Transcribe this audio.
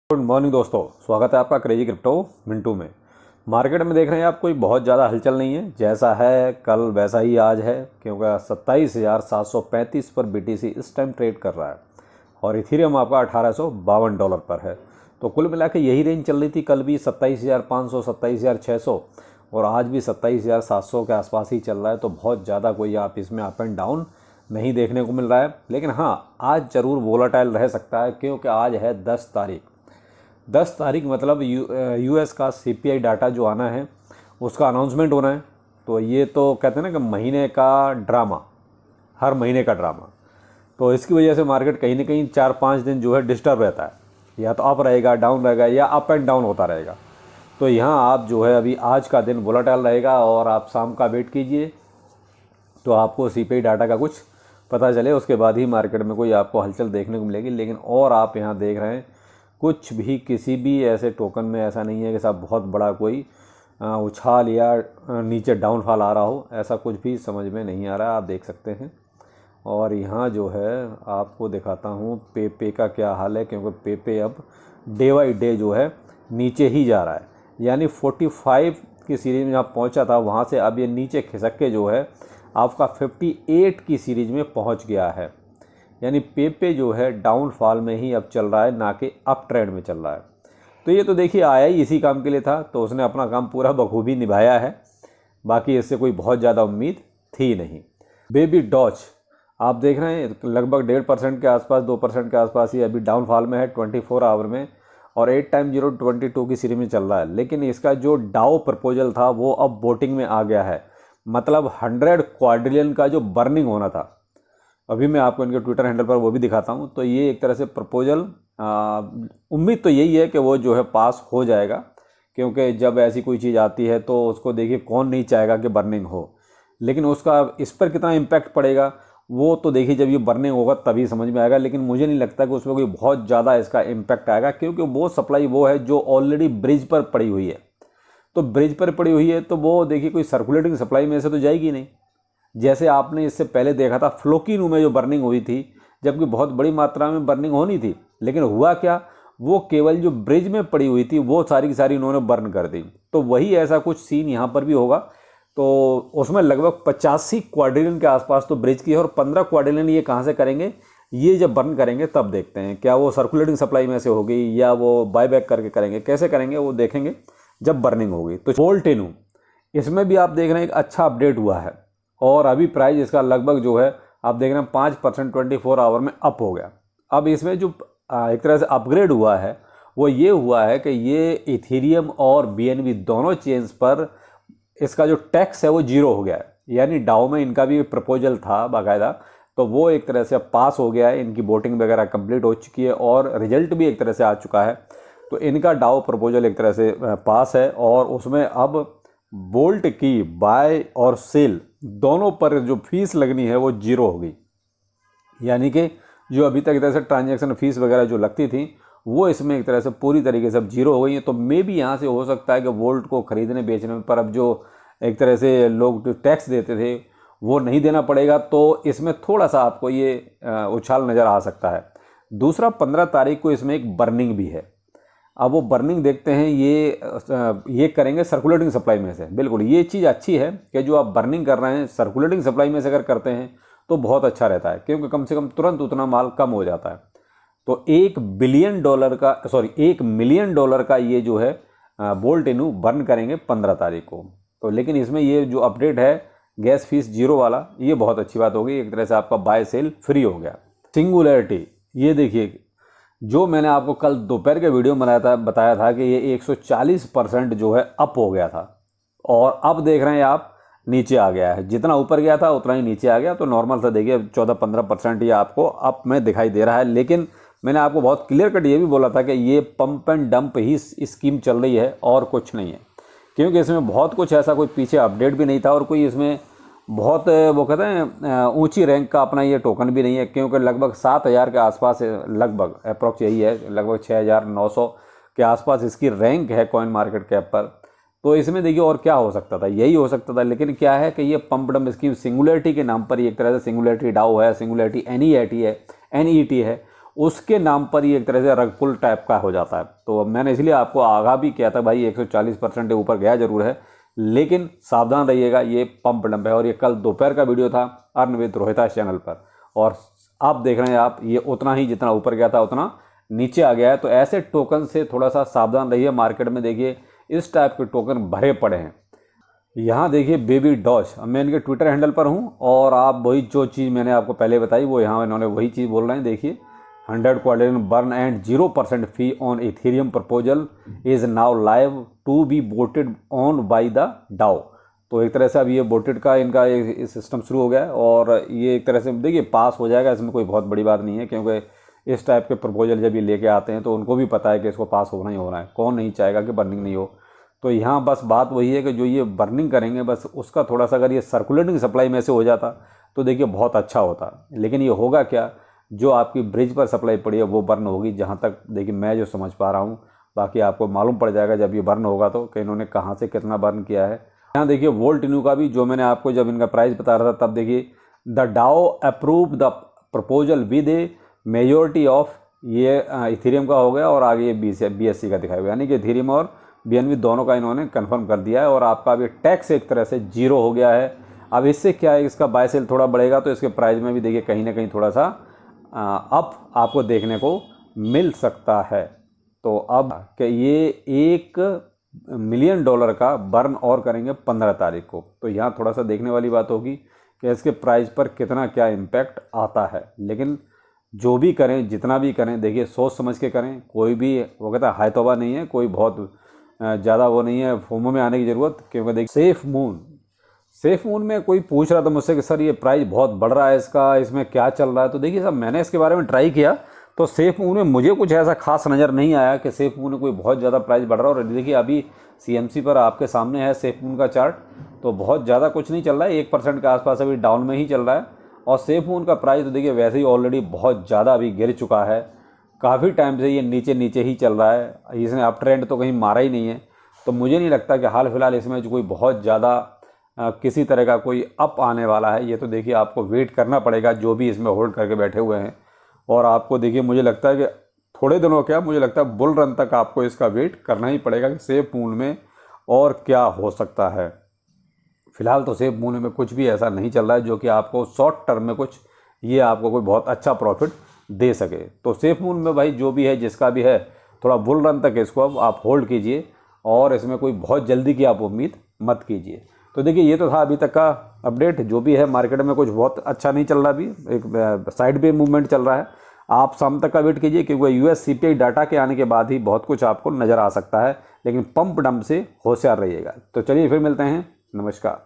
Good morning दोस्तों, स्वागत है आपका क्रेजी क्रिप्टो मिंटू में। मार्केट में देख रहे हैं आप, कोई बहुत ज़्यादा हलचल नहीं है। जैसा है कल वैसा ही आज है, क्योंकि 27,735 पर BTC इस टाइम ट्रेड कर रहा है और इथेरियम आपका $1852 पर है। तो कुल मिला के यही रेंज चल रही थी। कल भी 27,500, 27,600 और आज भी 27,700 के आसपास ही चल रहा है। तो बहुत ज़्यादा कोई आप इसमें अप एंड डाउन नहीं देखने को मिल रहा है। लेकिन हाँ, आज ज़रूर वोलाटाइल रह सकता है, क्योंकि आज है 10 तारीख। 10 तारीख मतलब US का CPI डाटा जो आना है उसका अनाउंसमेंट होना है। तो ये तो कहते हैं ना कि महीने का ड्रामा, हर महीने का ड्रामा। तो इसकी वजह से मार्केट कहीं ना कहीं 4-5 दिन जो है डिस्टर्ब रहता है, या तो अप रहेगा, डाउन रहेगा, या अप एंड डाउन होता रहेगा। तो यहाँ आप जो है अभी आज का दिन वोलेटाइल रहेगा और आप शाम का वेट कीजिए, तो आपको CPI डाटा का कुछ पता चले, उसके बाद ही मार्केट में कोई आपको हलचल देखने को मिलेगी। लेकिन और आप यहाँ देख रहे हैं कुछ भी, किसी भी ऐसे टोकन में ऐसा नहीं है कि साहब बहुत बड़ा कोई उछाल या नीचे डाउनफॉल आ रहा हो, ऐसा कुछ भी समझ में नहीं आ रहा है। आप देख सकते हैं। और यहाँ जो है आपको दिखाता हूँ पे का क्या हाल है, क्योंकि पे अब डे बाई डे जो है नीचे ही जा रहा है। यानी 45 की सीरीज़ में जहाँ पहुँचा था, वहाँ से अब ये नीचे खिसक के जो है आपका 58 की सीरीज़ में पहुँच गया है। यानी पे जो है डाउनफॉल में ही अब चल रहा है, ना कि अप ट्रेंड में चल रहा है। तो ये तो देखिए आया ही इसी काम के लिए था, तो उसने अपना काम पूरा बखूबी निभाया है। बाकी इससे कोई बहुत ज़्यादा उम्मीद थी नहीं। बेबी डॉज आप देख रहे हैं लगभग 1.5% के आसपास, 2% के आसपास ही अभी डाउनफॉल में है 24 आवर में, और 8 टाइम 022 की सीरीज में चल रहा है। लेकिन इसका जो डाउ प्रपोजल था वो अब वोटिंग में आ गया है। मतलब 100 क्वाड्रिलियन का जो बर्निंग होना था, अभी मैं आपको इनके ट्विटर हैंडल पर वो भी दिखाता हूँ। तो ये एक तरह से प्रपोजल, उम्मीद तो यही है कि वो जो है पास हो जाएगा, क्योंकि जब ऐसी कोई चीज़ आती है तो उसको देखिए कौन नहीं चाहेगा कि बर्निंग हो। लेकिन उसका इस पर कितना इम्पैक्ट पड़ेगा वो तो देखिए जब ये बर्निंग होगा तभी समझ में आएगा। लेकिन मुझे नहीं लगता कि उसमें कोई बहुत ज़्यादा इसका इम्पैक्ट आएगा, क्योंकि वो सप्लाई वो है जो ऑलरेडी ब्रिज पर पड़ी हुई है। तो ब्रिज पर पड़ी हुई है तो वो देखिए कोई सर्कुलेटिंग सप्लाई में से तो जाएगी नहीं। जैसे आपने इससे पहले देखा था फ्लोकिनू में जो बर्निंग हुई थी, जबकि बहुत बड़ी मात्रा में बर्निंग होनी थी, लेकिन हुआ क्या, वो केवल जो ब्रिज में पड़ी हुई थी वो सारी की सारी उन्होंने बर्न कर दी। तो वही ऐसा कुछ सीन यहाँ पर भी होगा। तो उसमें लगभग 85 क्वाड्रिलियन के आसपास तो ब्रिज की है, और 15 क्वाड्रिलियन ये कहाँ से करेंगे, ये जब बर्न करेंगे तब देखते हैं। क्या वो सर्कुलेटिंग सप्लाई में से होगी या वो बायबैक करके करेंगे, कैसे करेंगे वो देखेंगे जब बर्निंग होगी। तो वोल्टेनू इसमें भी आप देख रहे हैं एक अच्छा अपडेट हुआ है, और अभी प्राइस इसका लगभग जो है आप देख रहे हैं 5% 24 आवर में अप हो गया। अब इसमें जो एक तरह से अपग्रेड हुआ है वो ये हुआ है कि ये इथेरियम और BNB दोनों चेन्स पर इसका जो टैक्स है वो 0 हो गया है। यानी डाउ में इनका भी प्रपोजल था बाकायदा, तो वो एक तरह से पास हो गया है। इनकी वोटिंग वगैरह कंप्लीट हो चुकी है और रिजल्ट भी एक तरह से आ चुका है। तो इनका डाउ प्रपोजल एक तरह से पास है, और उसमें अब बोल्ट की बाय और सेल दोनों पर जो फीस लगनी है वो 0 होगी। यानी कि जो अभी तक एक तरह से ट्रांजैक्शन फीस वगैरह जो लगती थी वो इसमें एक तरह से पूरी तरीके से अब 0 हो गई है। तो मे भी यहाँ से हो सकता है कि वोल्ट को खरीदने बेचने पर अब जो एक तरह से लोग टैक्स देते थे वो नहीं देना पड़ेगा। तो इसमें थोड़ा सा आपको ये उछाल नज़र आ सकता है। दूसरा, 15 तारीख को इसमें एक बर्निंग भी है। अब वो बर्निंग देखते हैं, ये करेंगे सर्कुलेटिंग सप्लाई में से। बिल्कुल ये चीज़ अच्छी है कि जो आप बर्निंग कर रहे हैं सर्कुलेटिंग सप्लाई में से अगर करते हैं तो बहुत अच्छा रहता है, क्योंकि कम से कम तुरंत उतना माल कम हो जाता है। तो $1 मिलियन का ये जो है वोल्टेनू बर्न करेंगे 15 तारीख को। तो लेकिन इसमें ये जो अपडेट है गैस फीस 0 वाला, ये बहुत अच्छी बात होगी। एक तरह से आपका बाय सेल फ्री हो गया। सिंगुलैरिटी ये देखिए, जो मैंने आपको कल दोपहर के वीडियो में बताया था कि ये 140% जो है अप हो गया था, और अब देख रहे हैं आप नीचे आ गया है। जितना ऊपर गया था उतना ही नीचे आ गया। तो नॉर्मल सा देखिए 14-15% ये आपको अप में दिखाई दे रहा है। लेकिन मैंने आपको बहुत क्लियर कट ये भी बोला था कि ये pump and dump he scheme चल रही है और कुछ नहीं है, क्योंकि इसमें बहुत कुछ ऐसा कोई पीछे अपडेट भी नहीं था, और कोई इसमें बहुत वो कहते हैं ऊंची रैंक का अपना ये टोकन भी नहीं है। क्योंकि लगभग 7,000 के आसपास, लगभग अप्रॉक्स यही है, लगभग 6,900 के आसपास इसकी रैंक है कॉइन मार्केट कैप पर। तो इसमें देखिए और क्या हो सकता था, यही हो सकता था। लेकिन क्या है कि ये पंप डंप स्कीम सिंगुलैरिटी के नाम पर एक तरह से सिंगुलैरिटी डाउ है, सिंगुलैरिटी NET है, उसके नाम पर ही एक तरह से रग पुल टाइप का हो जाता है। तो मैंने इसलिए आपको आगाह भी किया था भाई 140% ऊपर गया जरूर है, लेकिन सावधान रहिएगा, ये पंप डंप है। और ये कल दोपहर का वीडियो था अर्न विद रोहिता चैनल पर, और आप देख रहे हैं आप ये उतना ही जितना ऊपर गया था उतना नीचे आ गया है। तो ऐसे टोकन से थोड़ा सा सावधान रहिए। मार्केट में देखिए इस टाइप के टोकन भरे पड़े हैं। यहाँ देखिए बेबी डॉज, अब मैं इनके ट्विटर हैंडल पर हूँ और आप वही जो चीज़ मैंने आपको पहले बताई वो यहाँ इन्होंने वही चीज़ बोल रहे हैं। देखिए 100 quadrant burn and 0% fee on Ethereum proposal is now live to be voted on by the DAO. तो एक तरह से अब ये वोटेड का इनका एक सिस्टम शुरू हो गया है और ये एक तरह से देखिए पास हो जाएगा। इसमें कोई बहुत बड़ी बात नहीं है, क्योंकि इस टाइप के प्रपोजल जब ये लेके आते हैं तो उनको भी पता है कि इसको पास होना ही होना है। कौन नहीं चाहेगा कि बर्निंग नहीं हो। तो यहाँ बस बात वही है कि जो ये बर्निंग करेंगे बस उसका थोड़ा सा अगर ये सर्कुलेटिंग सप्लाई में से हो जाता तो देखिए बहुत अच्छा होता। लेकिन ये होगा क्या, जो आपकी ब्रिज पर सप्लाई पड़ी है वो बर्न होगी, जहाँ तक देखिए मैं जो समझ पा रहा हूँ। बाकी आपको मालूम पड़ जाएगा जब ये बर्न होगा तो कि इन्होंने कहाँ से कितना बर्न किया है। यहाँ देखिए वोल्ट न्यू का भी जो मैंने आपको जब इनका प्राइस बता रहा था तब देखिए the Dow approve the proposal with A majority of, ये इथेरियम का हो गया और आगे ये BSC का दिखाया हुआ, यानी कि इथेरियम और BNB दोनों का इन्होंने कंफर्म कर दिया है। और आपका अभी टैक्स एक तरह से 0 हो गया है। अब इससे क्या है, इसका बाय सेल थोड़ा बढ़ेगा तो इसके प्राइस में भी देखिए कहीं ना कहीं थोड़ा सा अप आपको देखने को मिल सकता है। तो अब कि ये $1 मिलियन का बर्न और करेंगे 15 तारीख को, तो यहाँ थोड़ा सा देखने वाली बात होगी कि इसके प्राइस पर कितना क्या इम्पैक्ट आता है। लेकिन जो भी करें जितना भी करें देखिए सोच समझ के करें। कोई भी वो कहता है हाय तौबा नहीं है, कोई बहुत ज़्यादा वो नहीं है फोमो में आने की ज़रूरत। क्योंकि देखिए सेफ मून में कोई पूछ रहा था मुझसे कि सर ये प्राइस बहुत बढ़ रहा है इसका, इसमें क्या चल रहा है। तो देखिए सर मैंने इसके बारे में ट्राई किया तो सेफ मून में मुझे कुछ ऐसा खास नज़र नहीं आया कि सेफ मून में कोई बहुत ज़्यादा प्राइस बढ़ रहा है। और देखिए अभी CMC पर आपके सामने है सेफ मून का चार्ट, तो बहुत ज़्यादा कुछ नहीं चल रहा है, 1% के आसपास अभी डाउन में ही चल रहा है। और सेफ मून का प्राइस तो देखिए वैसे ही ऑलरेडी बहुत ज़्यादा अभी गिर चुका है। काफ़ी टाइम से ये नीचे नीचे ही चल रहा है, इसने अप ट्रेंड तो कहीं मारा ही नहीं है। तो मुझे नहीं लगता कि हाल फिलहाल इसमें जो कोई बहुत ज़्यादा किसी तरह का कोई अप आने वाला है। ये तो देखिए आपको वेट करना पड़ेगा जो भी इसमें होल्ड करके बैठे हुए हैं। और आपको देखिए मुझे लगता है कि थोड़े दिनों क्या मुझे लगता है बुल रन तक आपको इसका वेट करना ही पड़ेगा कि सेफ मून में और क्या हो सकता है। फिलहाल तो सेफ मून में कुछ भी ऐसा नहीं चल रहा है जो कि आपको शॉर्ट टर्म में कुछ ये आपको कोई बहुत अच्छा प्रॉफिट दे सके। तो सेफ मून में भाई जो भी है जिसका भी है थोड़ा बुल रन तक इसको अब आप होल्ड कीजिए और इसमें कोई बहुत जल्दी की आप उम्मीद मत कीजिए। तो देखिए ये तो था अभी तक का अपडेट। जो भी है मार्केट में कुछ बहुत अच्छा नहीं चल रहा, अभी एक साइड पे मूवमेंट चल रहा है। आप शाम तक का वेट कीजिए क्योंकि US CPI डाटा के आने के बाद ही बहुत कुछ आपको नज़र आ सकता है। लेकिन पंप डंप से होशियार रहिएगा। तो चलिए फिर मिलते हैं, नमस्कार।